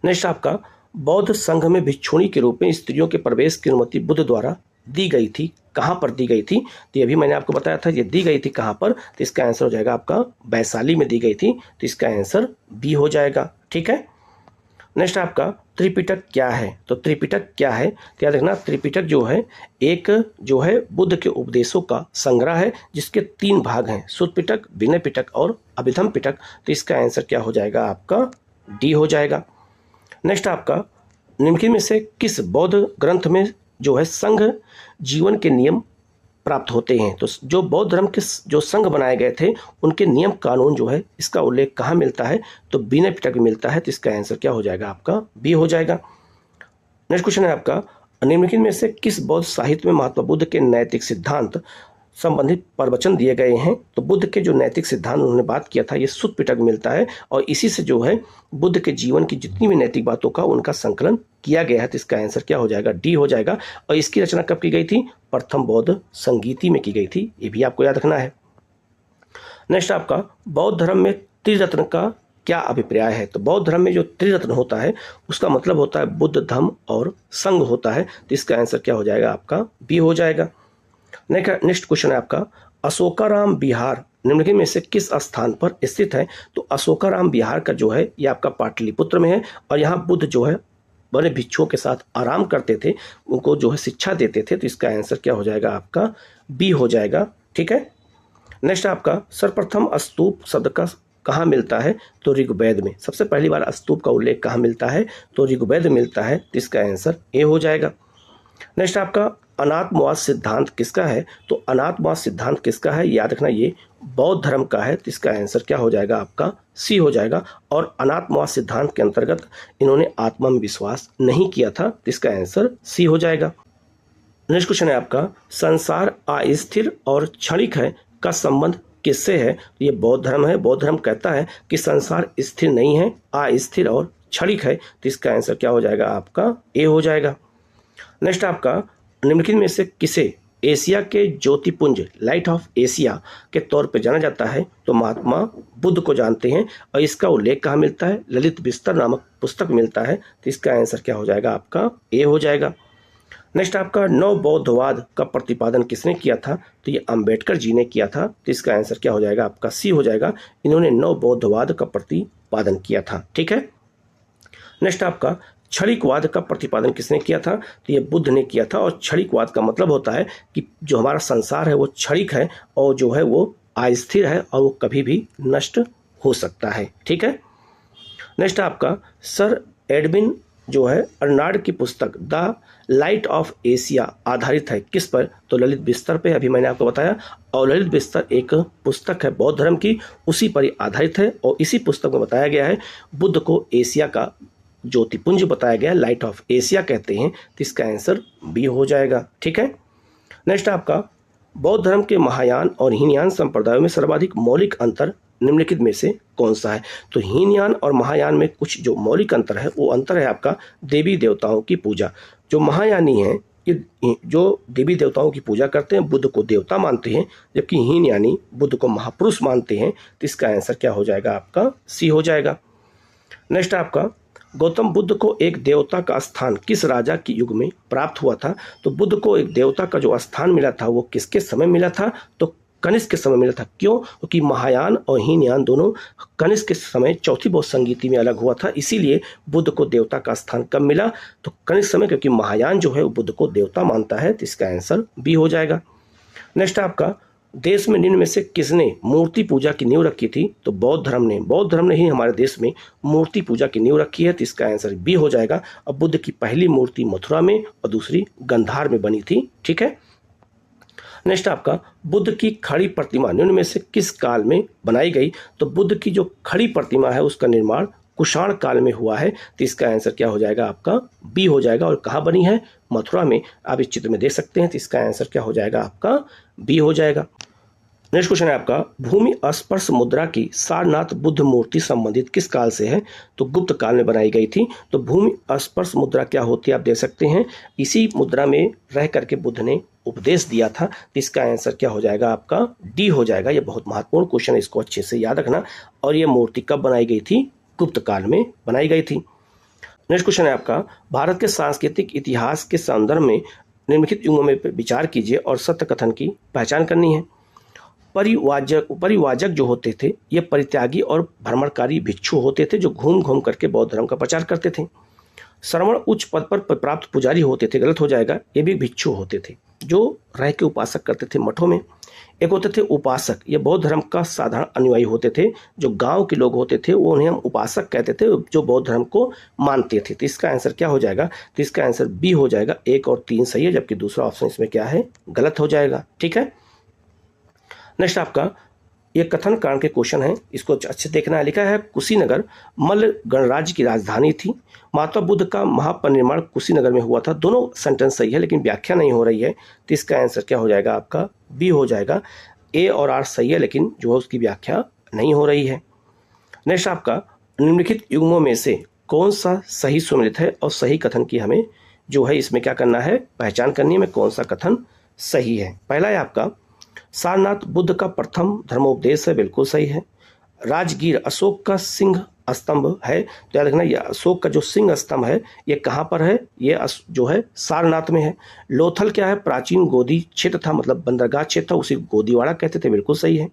नेक्स्ट आपका, बौद्ध संघ में भिक्षुणी के रूप में स्त्रियों के प्रवेश की अनुमति बुद्ध द्वारा दी गई थी, कहाँ पर दी गई थी? तो ये भी मैंने आपको बताया था, ये दी गई थी कहाँ पर, तो इसका आंसर हो जाएगा आपका वैशाली में दी गई थी, तो इसका आंसर बी हो जाएगा। ठीक है। नेक्स्ट आपका त्रिपिटक क्या है? तो त्रिपिटक क्या है? तो याद रखना, त्रिपिटक जो है एक जो है बुद्ध के उपदेशों का संग्रह है, जिसके 3 भाग हैं, सुत्त पिटक, विनय पिटक और अभिधम पिटक। तो इसका आंसर क्या हो जाएगा आपका? डी हो जाएगा। नेक्स्ट आपका निम्नलिखित में से किस बौद्ध ग्रंथ में जो है संघ जीवन के नियम प्राप्त होते हैं? तो जो बौद्ध धर्म के जो संघ बनाए गए थे उनके नियम कानून जो है इसका उल्लेख कहाँ मिलता है? तो विनय पिटक में मिलता है, तो इसका आंसर क्या हो जाएगा आपका? बी हो जाएगा। नेक्स्ट क्वेश्चन है आपका, निम्नलिखित में से किस बौद्ध साहित्य में महात्मा बुद्ध के नैतिक सिद्धांत संबंधित प्रवचन दिए गए हैं? तो बुद्ध के जो नैतिक सिद्धांत उन्होंने बात किया था, ये सुत्त पिटक में मिलता है और इसी से जो है बुद्ध के जीवन की जितनी भी नैतिक बातों का उनका संकलन किया गया है, तो इसका आंसर क्या हो जाएगा? डी हो जाएगा। और इसकी रचना कब की गई थी? प्रथम बौद्ध संगीति में की गई थी, ये भी आपको याद रखना है। नेक्स्ट आपका बौद्ध धर्म में त्रिरत्न का क्या अभिप्राय है? तो बौद्ध धर्म में जो त्रिरत्न होता है उसका मतलब होता है बुद्ध, धम्म और संघ होता है, तो इसका आंसर क्या हो जाएगा आपका? बी हो जाएगा। नेक्स्ट क्वेश्चन है आपका, अशोकाराम विहार निम्नलिखित में से किस स्थान पर स्थित है? तो अशोकाराम विहार का जो है ये आपका पाटलिपुत्र में है और यहाँ बुद्ध जो है बड़े भिक्षुओं के साथ आराम करते थे, उनको जो है शिक्षा देते थे, तो इसका आंसर क्या हो जाएगा आपका? बी हो जाएगा। ठीक है। नेक्स्ट आपका सर्वप्रथम स्तूप शब्द का कहाँ मिलता है? तो ऋग्वेद में। सबसे पहली बार स्तूप का उल्लेख कहाँ मिलता है? तो ऋग्वेद में मिलता है, तो इसका आंसर ए हो जाएगा। नेक्स्ट आपका अनात्मवाद सिद्धांत किसका है? तो अनात्मवाद सिद्धांत किसका है? याद रखना, ये बौद्ध धर्म का है, तो इसका आंसर क्या हो जाएगा आपका? सी हो जाएगा। और अनात्मवाद सिद्धांत के अंतर्गत इन्होंने आत्मा में विश्वास नहीं किया था, तो इसका आंसर सी हो जाएगा। नेक्स्ट क्वेश्चन है आपका, संसार अस्थिर और क्षणिक है का संबंध किससे है? तो ये बौद्ध धर्म है। बौद्ध धर्म कहता है कि संसार स्थिर नहीं है, अस्थिर और क्षणिक है, तो इसका आंसर क्या हो जाएगा आपका? ए हो जाएगा। नेक्स्ट आपका निम्नलिखित में से किसे एशिया के ज्योतिपुंज लाइट ऑफ एशिया के तौर पर जाना जाता है? तो महात्मा बुद्ध को जानते हैं और इसका उल्लेख कहाँ मिलता है? ललित बिस्तर नामक पुस्तक मिलता है, तो इसका आंसर क्या हो जाएगा आपका? ए हो जाएगा। नेक्स्ट आपका नव बौद्धवाद का प्रतिपादन किसने किया था? तो ये अंबेडकर जी ने किया था, तो इसका आंसर क्या हो जाएगा आपका? सी हो जाएगा। इन्होंने नव बौद्धवाद का प्रतिपादन किया था। ठीक है। नेक्स्ट आपका क्षणिकवाद का प्रतिपादन किसने किया था? तो ये बुद्ध ने किया था। और क्षणिकवाद का मतलब होता है कि जो हमारा संसार है वो क्षणिक है और जो है वो अस्थिर है और वो कभी भी नष्ट हो सकता है। ठीक है। नेक्स्ट आपका सर एडविन जो है अर्नाल्ड की पुस्तक द लाइट ऑफ एशिया आधारित है किस पर? तो ललित बिस्तर पे, अभी मैंने आपको बताया। और ललित बिस्तर एक पुस्तक है बौद्ध धर्म की, उसी पर आधारित है और इसी पुस्तक में बताया गया है बुद्ध को एशिया का ज्योतिपुंज बताया गया, लाइट ऑफ एशिया कहते हैं, तो इसका आंसर बी हो जाएगा। ठीक है। नेक्स्ट आपका बौद्ध धर्म के महायान और हीनयान संप्रदायों में सर्वाधिक मौलिक अंतर निम्नलिखित में से कौन सा है? तो हीनयान और महायान में कुछ जो मौलिक अंतर है वो अंतर है आपका देवी देवताओं की पूजा। जो महायानी हैं ये जो देवी देवताओं की पूजा करते हैं, बुद्ध को देवता मानते हैं, जबकि हीनयानी बुद्ध को महापुरुष मानते हैं, तो इसका आंसर क्या हो जाएगा आपका? सी हो जाएगा। नेक्स्ट आपका गौतम बुद्ध को एक देवता का स्थान किस राजा के युग में प्राप्त हुआ था? तो बुद्ध को एक देवता का जो स्थान मिला था वो किसके समय मिला था? तो कनिष्क के समय मिला था। क्यों? क्योंकि महायान और हीनयान दोनों कनिष्क के समय चौथी बौद्ध संगीति में अलग हुआ था, इसीलिए बुद्ध को देवता का स्थान कब मिला? तो कनिष्क समय, क्योंकि महायान जो है वो बुद्ध को देवता मानता है, तो इसका आंसर बी हो जाएगा। नेक्स्ट आपका देश में निम्न में से किसने मूर्ति पूजा की नींव रखी थी? तो बौद्ध धर्म ने ही हमारे देश में मूर्ति पूजा की नींव रखी है, तो इसका आंसर बी हो जाएगा। अब बुद्ध की पहली मूर्ति मथुरा में और दूसरी गंधार में बनी थी। ठीक है। नेक्स्ट आपका बुद्ध की खड़ी प्रतिमा निम्न में से किस काल में बनाई गई? तो बुद्ध की जो खड़ी प्रतिमा है उसका निर्माण कुषाण काल में हुआ है, तो इसका आंसर क्या हो जाएगा आपका? बी हो जाएगा। और कहाँ बनी है? मथुरा में। आप इस चित्र में देख सकते हैं, तो इसका आंसर क्या हो जाएगा आपका? बी हो जाएगा। नेक्स्ट क्वेश्चन है आपका भूमि स्पर्श मुद्रा की सारनाथ बुद्ध मूर्ति संबंधित किस काल से है? तो गुप्त काल में बनाई गई थी। तो भूमि स्पर्श मुद्रा क्या होती है आप देख सकते हैं, इसी मुद्रा में रह करके बुद्ध ने उपदेश दिया था, तो इसका आंसर क्या हो जाएगा आपका? डी हो जाएगा। ये बहुत महत्वपूर्ण क्वेश्चन है, इसको अच्छे से याद रखना। और ये मूर्ति कब बनाई गई थी? गुप्त काल में बनाई गई थी। नेक्स्ट क्वेश्चन है आपका भारत के सांस्कृतिक इतिहास के संदर्भ में निम्नलिखित युग्मों में विचार कीजिए और सत्य कथन की पहचान करनी है। परिवाजक जो होते थे ये परित्यागी और भ्रमणकारी भिक्षु होते थे जो घूम घूम करके बौद्ध धर्म का प्रचार करते थे। श्रवण उच्च पद पर प्राप्त पुजारी होते थे, गलत हो जाएगा, ये भी भिक्षु होते थे जो रह के उपासक करते थे मठों में। एक होते थे उपासक, ये बौद्ध धर्म का साधारण अनुयायी होते थे। जो गांव के लोग होते थे वो उन्हें हम उपासक कहते थे जो बौद्ध धर्म को मानते थे। तो इसका आंसर क्या हो जाएगा? तो इसका आंसर बी हो जाएगा। 1 और 3 सही है, जबकि दूसरा ऑप्शन इसमें क्या है? गलत हो जाएगा। ठीक है, नेक्स्ट आपका ये कथन कारण के क्वेश्चन है, इसको अच्छे देखना है। लिखा है कुशीनगर मल्ल गणराज्य की राजधानी थी। महात्मा बुद्ध का महापरिनिर्वाण कुशीनगर में हुआ था। दोनों सेंटेंस सही है लेकिन व्याख्या नहीं हो रही है, तो इसका आंसर क्या हो जाएगा? आपका बी हो जाएगा। ए और आर सही है लेकिन जो है उसकी व्याख्या नहीं हो रही है। नेक्स्ट आपका निम्नलिखित युग्मों में से कौन सा सही सुमेलित है और सही कथन की हमें जो है इसमें क्या करना है? पहचान करनी है में कौन सा कथन सही है। पहला है आपका सारनाथ बुद्ध का प्रथम धर्मोपदेश है, बिल्कुल सही है। राजगीर अशोक का सिंह स्तंभ है, तो याद रखना ये अशोक का जो सिंह स्तंभ है ये कहाँ पर है? ये जो है सारनाथ में है। लोथल क्या है? प्राचीन गोदी क्षेत्र था, मतलब बंदरगाह क्षेत्र था, उसी गोदीवाड़ा कहते थे, बिल्कुल सही है।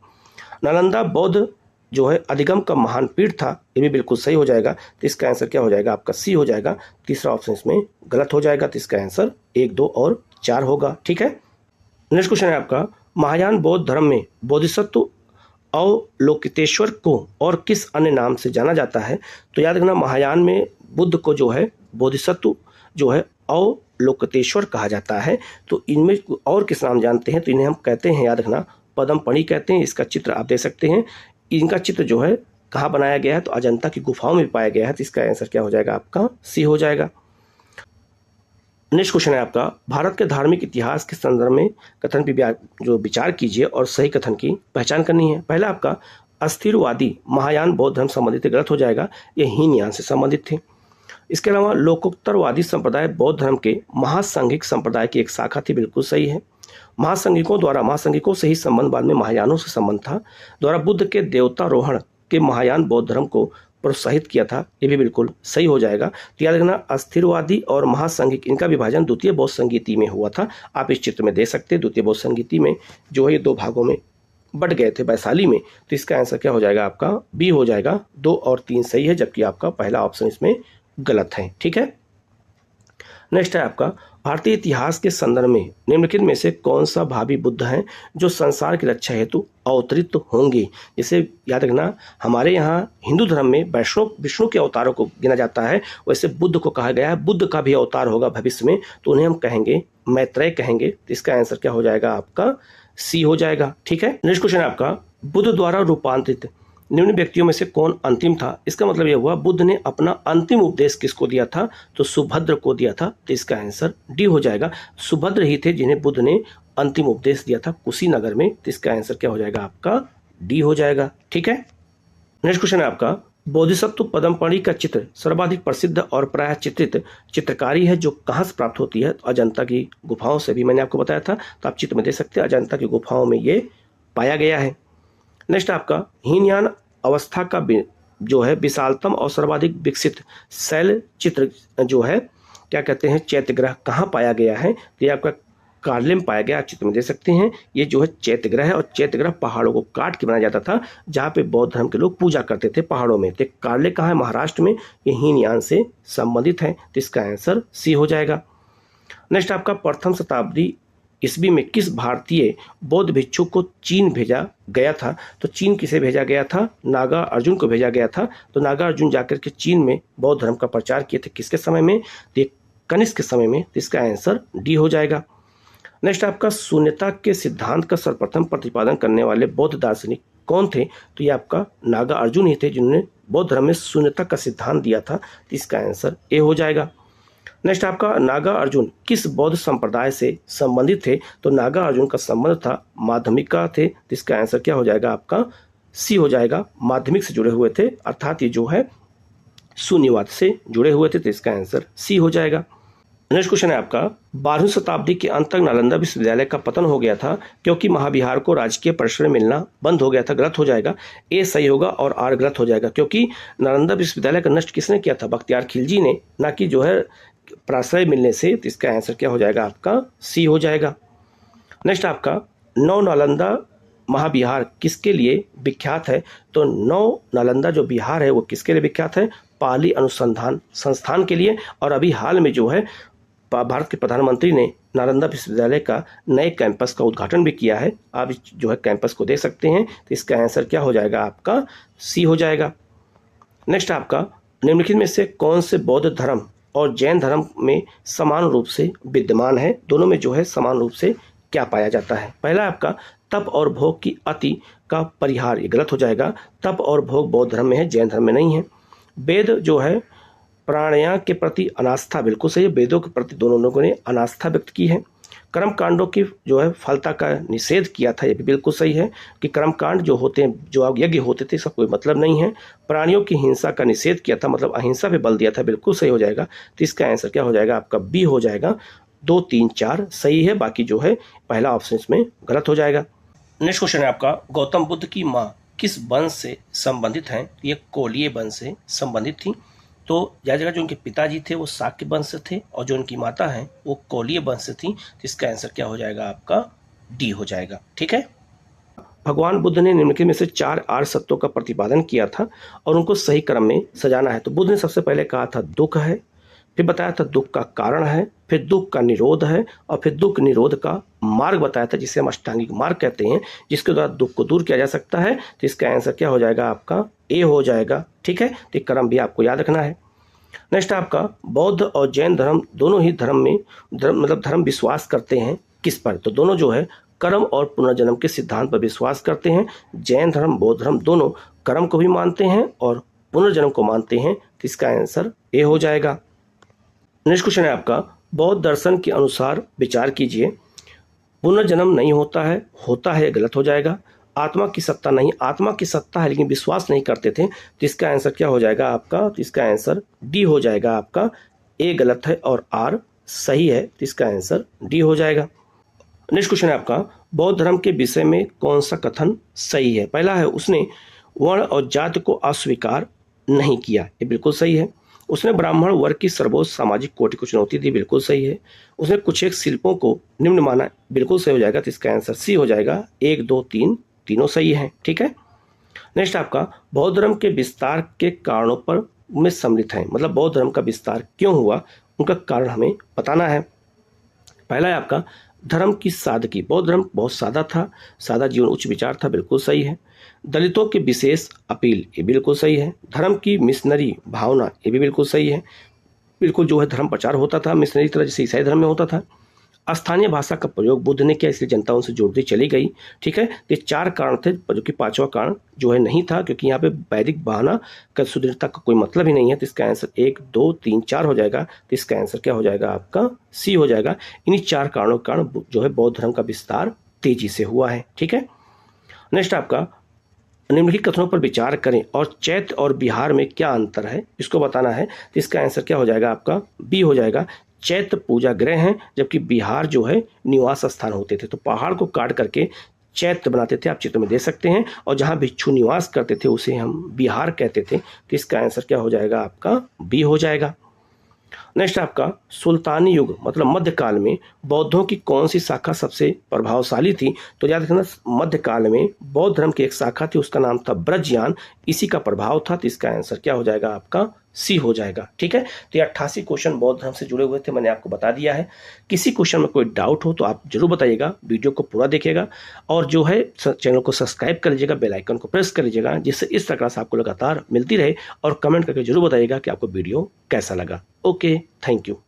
नालंदा बौद्ध जो है अधिगम का महान पीठ था, ये भी बिल्कुल सही हो जाएगा। तो इसका आंसर क्या हो जाएगा? आपका सी हो जाएगा। तीसरा ऑप्शन इसमें गलत हो जाएगा, तो इसका आंसर 1, 2 और 4 होगा। ठीक है, नेक्स्ट क्वेश्चन है आपका महायान बौद्ध धर्म में बोधिसत्व अवलोकितेश्वर को और किस अन्य नाम से जाना जाता है? तो याद रखना महायान में बुद्ध को जो है बोधिसत्व जो है अवलोकितेश्वर कहा जाता है। तो इनमें और किस नाम जानते हैं? तो इन्हें हम कहते हैं, याद रखना, पदमपणि कहते हैं। इसका चित्र आप देख सकते हैं। इनका चित्र जो है कहाँ बनाया गया है? तो अजंता की गुफाओं में पाया गया है। तो इसका आंसर क्या हो जाएगा? आपका सी हो जाएगा। नेक्स्ट क्वेश्चन है आपका भारत के धार्मिक इतिहास के संदर्भ में कथन पर जो विचार कीजिए और सही कथन की पहचान करनी है। पहला आपका अस्थिरवादी महायान बौद्ध धर्म संबंधित, गलत हो जाएगा, ये हीनयान से संबंधित थे। इसके अलावा लोकोत्तरवादी संप्रदाय बौद्ध धर्म के महासांघिक संप्रदाय की एक शाखा थी, बिल्कुल सही है। महासांघिकों से ही संबंध बाद में महायानों से संबंध था। द्वारा बुद्ध के देवतारोहण के महायान बौद्ध धर्म को प्रोत्साहित किया था, ये भी बिल्कुल सही हो जाएगा। तो याद रखना अस्थिरवादी और महासांघिक इनका विभाजन द्वितीय बौद्ध संगीति में हुआ था। आप इस चित्र में देख सकते हैं, द्वितीय बौद्ध संगीति में जो है ये 2 भागों में बट गए थे वैशाली में। तो इसका आंसर क्या हो जाएगा? आपका बी हो जाएगा। 2 और 3 सही है, जबकि आपका पहला ऑप्शन इसमें गलत है। ठीक है, नेक्स्ट है आपका भारतीय इतिहास के संदर्भ में निम्नलिखित में से कौन सा भावी बुद्ध हैं जो संसार की रक्षा हेतु अवतरित होंगे? जैसे याद रखना हमारे यहाँ हिंदू धर्म में विष्णु के अवतारों को गिना जाता है, वैसे बुद्ध को कहा गया है बुद्ध का भी अवतार होगा भविष्य में, तो उन्हें हम कहेंगे मैत्रेय कहेंगे। तो इसका आंसर क्या हो जाएगा? आपका सी हो जाएगा। ठीक है, नेक्स्ट क्वेश्चन है आपका बुद्ध द्वारा रूपांतरित निम्न व्यक्तियों में से कौन अंतिम था? इसका मतलब यह हुआ बुद्ध ने अपना अंतिम उपदेश किसको दिया था? तो सुभद्र को दिया था। तो इसका आंसर डी हो जाएगा। सुभद्र ही थे जिन्हें बुद्ध ने अंतिम उपदेश दिया था कुशीनगर में। तो इसका आंसर क्या हो जाएगा? आपका डी हो जाएगा। ठीक है, नेक्स्ट क्वेश्चन है आपका बोधिसत्व पदमपणि का चित्र सर्वाधिक प्रसिद्ध और प्रायः चित्रित चित्रकारी है जो कहाँ से प्राप्त होती है? तो अजंता की गुफाओं से, भी मैंने आपको बताया था। तो आप चित्र में देख सकते हैं अजंता की गुफाओं में ये पाया गया है। नेक्स्ट आपका हीनयान अवस्था का जो है विशालतम और सर्वाधिक विकसित शैल चित्र जो है क्या कहते हैं चैत्यग्रह कहाँ पाया गया है? तो ये आपका कार्ले में पाया गया। आप चित्र में देख सकते हैं ये जो है चैत्यग्रह है, और चैत्यग्रह पहाड़ों को काट के बनाया जाता था जहाँ पे बौद्ध धर्म के लोग पूजा करते थे पहाड़ों में। तो कार्ले कहाँ है? महाराष्ट्र में। ये हीनयान से संबंधित है, तो इसका आंसर सी हो जाएगा। नेक्स्ट आपका प्रथम शताब्दी ईस्वी में किस भारतीय बौद्ध भिक्षु को चीन भेजा गया था? तो चीन किसे भेजा गया था? नागा अर्जुन को भेजा गया था। तो नागा अर्जुन जाकर के चीन में बौद्ध धर्म का प्रचार किए थे, किसके समय में? तो कनिष्क के समय में। तो इसका आंसर डी हो जाएगा। नेक्स्ट आपका शून्यता के सिद्धांत का सर्वप्रथम प्रतिपादन करने वाले बौद्ध दार्शनिक कौन थे? तो ये आपका नागा अर्जुन ही थे जिन्होंने बौद्ध धर्म में शून्यता का सिद्धांत दिया था। तो इसका आंसर ए हो जाएगा। नेक्स्ट आपका नागा अर्जुन किस बौद्ध संप्रदाय से संबंधित थे? तो नागा अर्जुन का संबंध था माध्यमिका थे। तो इसका आंसर क्या हो जाएगा? आपका सी हो जाएगा। माध्यमिक से जुड़े हुए थे, अर्थात ये जो है शून्यवाद से जुड़े हुए थे। तो इसका आंसर सी हो जाएगा। नेक्स्ट क्वेश्चन है आपका 12वीं शताब्दी के अंत तक नालंदा विश्वविद्यालय का पतन हो गया था क्योंकि महाविहार को राजकीय परिसर में मिलना बंद हो गया था, गलत हो जाएगा। ए सही होगा और आर गलत हो जाएगा, क्योंकि नालंदा विश्वविद्यालय का नष्ट किसने किया था? बख्तियार खिलजी ने, ना कि जो है प्राश्रय मिलने से, तो इसका आंसर क्या हो जाएगा आपका सी हो जाएगा। नेक्स्ट आपका नौ नालंदा महाविहार किसके लिए विख्यात है? तो नौ नालंदा जो बिहार है वो किसके लिए विख्यात है? पाली अनुसंधान संस्थान के लिए। और अभी हाल में जो है भारत के प्रधानमंत्री ने नालंदा विश्वविद्यालय का नए कैंपस का उद्घाटन भी किया है। आप जो है कैंपस को देख सकते हैं। तो इसका आंसर क्या हो जाएगा आपका सी हो जाएगा। नेक्स्ट आपका निम्नलिखित में से कौन से बौद्ध धर्म और जैन धर्म में समान रूप से विद्यमान है? दोनों में जो है समान रूप से क्या पाया जाता है? पहला आपका तप और भोग की अति का परिहार, ये गलत हो जाएगा। तप और भोग बौद्ध धर्म में है, जैन धर्म में नहीं है। वेद जो है प्राणायाम के प्रति अनास्था, बिल्कुल सही है, वेदों के प्रति दोनों लोगों ने अनास्था व्यक्त की है। कर्म कांडों की जो है फलता का निषेध किया था, ये भी बिल्कुल सही है कि कर्म कांड जो होते हैं, जो यज्ञ होते थे, इसका कोई मतलब नहीं है। प्राणियों की हिंसा का निषेध किया था, मतलब अहिंसा पे बल दिया था, बिल्कुल सही हो जाएगा। तो इसका आंसर क्या हो जाएगा आपका बी हो जाएगा। 2, 3, 4 सही है, बाकी जो है पहला ऑप्शन इसमें गलत हो जाएगा। नेक्स्ट क्वेश्चन है आपका गौतम बुद्ध की माँ किस वंश से संबंधित हैं? ये कोलीय वंश से संबंधित थी। तो जगह जो उनके पिताजी थे वो शाक्य वंश से थे और जो उनकी माता हैं वो कोलीय वंश से थी। तो इसका आंसर क्या हो जाएगा आपका डी हो जाएगा। ठीक है। भगवान बुद्ध ने निम्नलिखित में से 4 आर्य सत्यों का प्रतिपादन किया था और उनको सही क्रम में सजाना है। तो बुद्ध ने सबसे पहले कहा था दुख है, फिर बताया था दुख का कारण है, फिर दुख का निरोध है और फिर दुख निरोध का मार्ग बताया था जिसे हम अष्टांगिक मार्ग कहते हैं, जिसके द्वारा दुख को दूर किया जा सकता है। तो इसका आंसर क्या हो जाएगा आपका ए हो जाएगा। ठीक है, तो क्रम भी आपको याद रखना है। नेक्स्ट आपका बौद्ध और जैन धर्म दोनों ही धर्म विश्वास करते हैं किस पर? तो दोनों जो है कर्म और पुनर्जन्म के सिद्धांत पर विश्वास करते हैं। जैन धर्म बौद्ध धर्म दोनों कर्म को भी मानते हैं और पुनर्जन्म को मानते हैं। तो इसका आंसर ए हो जाएगा। नेक्स्ट क्वेश्चन है आपका बौद्ध दर्शन के अनुसार विचार कीजिए। पुनर्जन्म नहीं होता है गलत हो जाएगा। आत्मा की सत्ता नहीं, आत्मा की सत्ता है लेकिन विश्वास नहीं करते थे। तो इसका आंसर क्या हो जाएगा आपका? तो इसका आंसर डी हो जाएगा आपका। ए गलत है और आर सही है। तो इसका आंसर डी हो जाएगा। नेक्स्ट क्वेश्चन है आपका बौद्ध धर्म के विषय में कौन सा कथन सही है? पहला है उसने वर्ण और जाति को अस्वीकार नहीं किया, ये बिल्कुल सही है। उसने ब्राह्मण वर्ग की सर्वोच्च सामाजिक कोटि को चुनौती दी, बिल्कुल सही है। उसने कुछ एक शिल्पों को निम्न माना, बिल्कुल सही हो जाएगा। तो इसका आंसर सी हो जाएगा। 1, 2, 3 तीनों सही है। ठीक है। नेक्स्ट आपका बौद्ध धर्म के विस्तार के कारणों पर में सम्मिलित है, मतलब बौद्ध धर्म का विस्तार क्यों हुआ उनका कारण हमें बताना है। पहला है आपका धर्म की सादगी, बौद्ध धर्म बहुत सादा था, सादा जीवन उच्च विचार था, बिल्कुल सही है। दलितों के विशेष अपील, ये बिल्कुल सही है। धर्म की मिशनरी भावना, ये भी बिल्कुल सही है। बिल्कुल जो है धर्म प्रचार होता था मिशनरी तरह, जैसे ईसाई धर्म में होता था। स्थानीय भाषा का प्रयोग बुद्ध ने किया, इसलिए जनता उनसे जुड़ती चली गई। ठीक है। ये 4 कारण थे, जो कि 5वां कारण जो है नहीं था, क्योंकि यहाँ पे वैदिक बहाना का सुदृढ़ता का कोई मतलब ही नहीं है। तो इसका आंसर 1, 2, 3, 4 हो जाएगा। तो इसका आंसर क्या हो जाएगा आपका सी हो जाएगा। इन्हीं 4 कारणों के कारण जो है बौद्ध धर्म का विस्तार तेजी से हुआ है। ठीक है। नेक्स्ट आपका निम्नलिखित कथनों पर विचार करें और चैत्य और बिहार में क्या अंतर है इसको बताना है। तो इसका आंसर क्या हो जाएगा आपका बी हो जाएगा। चैत्य पूजा गृह हैं, जबकि बिहार जो है निवास स्थान होते थे। तो पहाड़ को काट करके चैत्य बनाते थे, आप चित्र में देख सकते हैं, और जहां भिक्षु निवास करते थे उसे हम बिहार कहते थे। तो इसका आंसर क्या हो जाएगा आपका बी हो जाएगा। नेक्स्ट आपका सुल्तानी युग मतलब मध्यकाल में बौद्धों की कौन सी शाखा सबसे प्रभावशाली थी? तो याद रखना मध्यकाल में बौद्ध धर्म की एक शाखा थी, उसका नाम था ब्रजयान, इसी का प्रभाव था। तो इसका आंसर क्या हो जाएगा आपका सी हो जाएगा। ठीक है। तो ये 88 क्वेश्चन बौद्ध धर्म से जुड़े हुए थे, मैंने आपको बता दिया है। किसी क्वेश्चन में कोई डाउट हो तो आप जरूर बताइएगा, वीडियो को पूरा देखिएगा और जो है चैनल को सब्सक्राइब कर लीजिएगा, बेल आइकन को प्रेस कर लीजिएगा, जिससे इस तरह से आपको लगातार मिलती रहे। और कमेंट करके जरूर बताइएगा कि आपको वीडियो कैसा लगा। Okay, thank you.